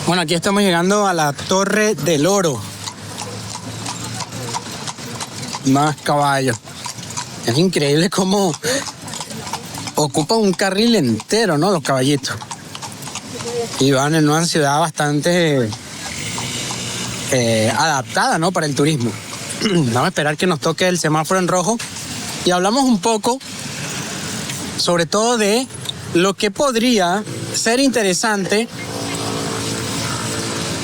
Bueno, aquí estamos llegando a la Torre del Oro. Más caballos. Es increíble cómo ocupa un carril entero, ¿no? Los caballitos. Y van en una ciudad bastante adaptada, ¿no? Para el turismo. Vamos a esperar que nos toque el semáforo en rojo. Y hablamos un poco, sobre todo, de lo que podría ser interesante.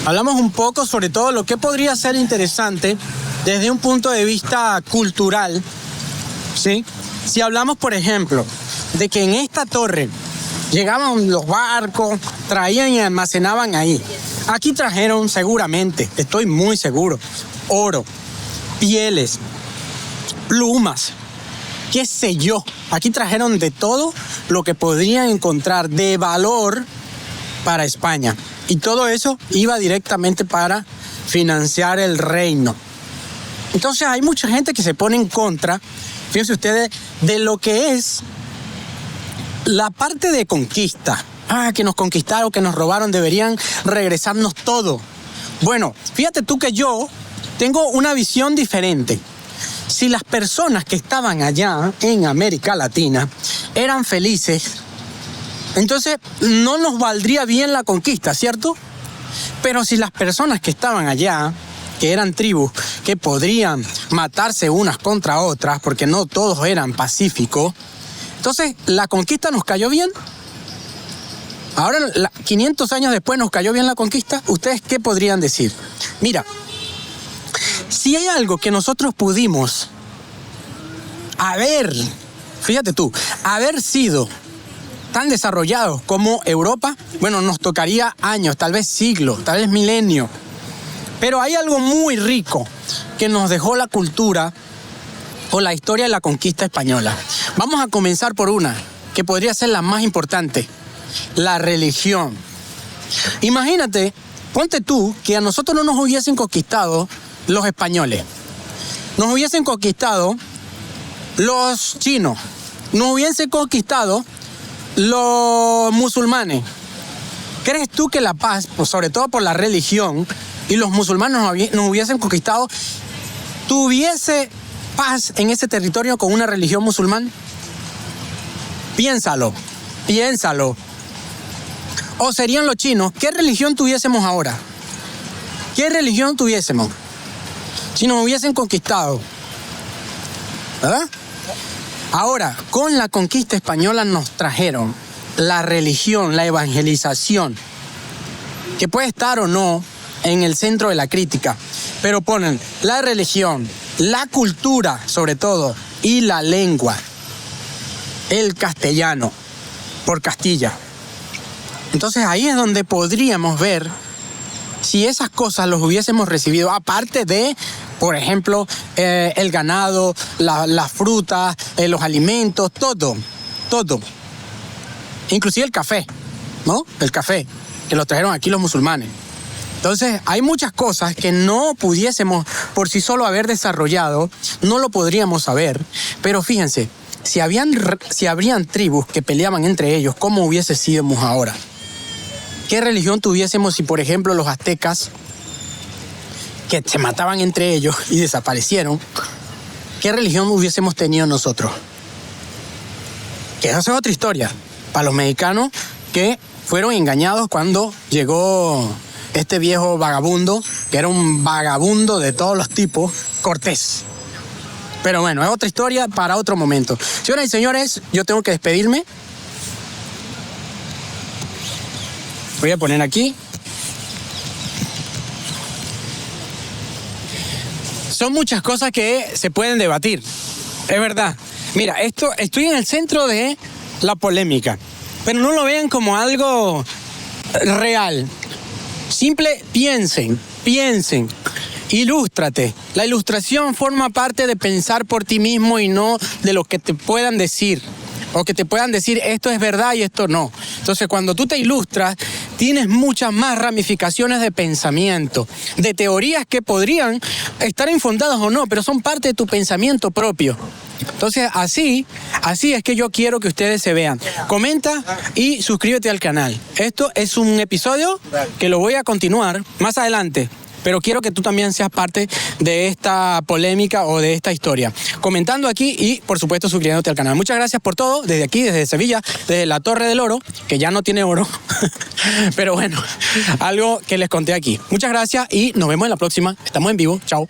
Hablamos un poco sobre todo lo que podría ser interesante desde un punto de vista cultural, ¿sí? Si hablamos, por ejemplo, de que en esta torre llegaban los barcos, traían y almacenaban ahí. Aquí trajeron seguramente, estoy muy seguro, oro, pieles, plumas, qué sé yo. Aquí trajeron de todo lo que podrían encontrar de valor para España. Y todo eso iba directamente para financiar el reino. Entonces hay mucha gente que se pone en contra, fíjense ustedes, de lo que es la parte de conquista. Que nos conquistaron, que nos robaron, deberían regresarnos todo. Bueno, fíjate tú que yo tengo una visión diferente. Si las personas que estaban allá en América Latina eran felices, entonces no nos valdría bien la conquista, ¿cierto? Pero si las personas que estaban allá, que eran tribus, que podrían matarse unas contra otras, porque no todos eran pacíficos, entonces la conquista nos cayó bien. Ahora, 500 años después, ¿nos cayó bien la conquista? ¿Ustedes qué podrían decir? Mira, si hay algo que nosotros pudimos fíjate tú, haber sido tan desarrollados como Europa, bueno, nos tocaría años, tal vez siglos, tal vez milenios. Pero hay algo muy rico que nos dejó la cultura o la historia de la conquista española. Vamos a comenzar por una, que podría ser la más importante, la religión. Imagínate, ponte tú que a nosotros no nos hubiesen conquistado los españoles, nos hubiesen conquistado los chinos, nos hubiesen conquistado los musulmanes. ¿Crees tú que la paz, pues sobre todo por la religión, y los musulmanes nos hubiesen conquistado, tuviese paz en ese territorio con una religión musulmana? Piénsalo. O serían los chinos. ¿Qué religión tuviésemos ahora? ¿Qué religión tuviésemos si nos hubiesen conquistado? ¿Verdad? Ahora, con la conquista española nos trajeron la religión, la evangelización, que puede estar o no en el centro de la crítica, pero ponen la religión, la cultura sobre todo, y la lengua, el castellano, por Castilla. Entonces ahí es donde podríamos ver si esas cosas los hubiésemos recibido, aparte de, por ejemplo, el ganado, las frutas, los alimentos, todo. Inclusive el café, ¿no? El café, que lo trajeron aquí los musulmanes. Entonces, hay muchas cosas que no pudiésemos por sí solo haber desarrollado, no lo podríamos saber, pero fíjense, si habrían tribus que peleaban entre ellos, ¿cómo hubiese sido ahora? ¿Qué religión tuviésemos si, por ejemplo, los aztecas, que se mataban entre ellos y desaparecieron, qué religión hubiésemos tenido nosotros? Que esa es otra historia. Para los mexicanos que fueron engañados cuando llegó este viejo vagabundo, que era un vagabundo de todos los tipos, Cortés. Pero bueno, es otra historia para otro momento. Señoras y señores, yo tengo que despedirme. Voy a poner aquí. Son muchas cosas que se pueden debatir. Es verdad. Mira, estoy en el centro de la polémica, pero no lo vean como algo real. Piensen, ilústrate. La ilustración forma parte de pensar por ti mismo y no de lo que te puedan decir. O que te puedan decir esto es verdad y esto no. Entonces, cuando tú te ilustras, tienes muchas más ramificaciones de pensamiento, de teorías que podrían estar infundadas o no, pero son parte de tu pensamiento propio. Entonces, así es que yo quiero que ustedes se vean. Comenta y suscríbete al canal. Esto es un episodio que lo voy a continuar más adelante, pero quiero que tú también seas parte de esta polémica o de esta historia. Comentando aquí y, por supuesto, suscribiéndote al canal. Muchas gracias por todo, desde aquí, desde Sevilla, desde la Torre del Oro, que ya no tiene oro. Pero bueno, algo que les conté aquí. Muchas gracias y nos vemos en la próxima. Estamos en vivo. Chao.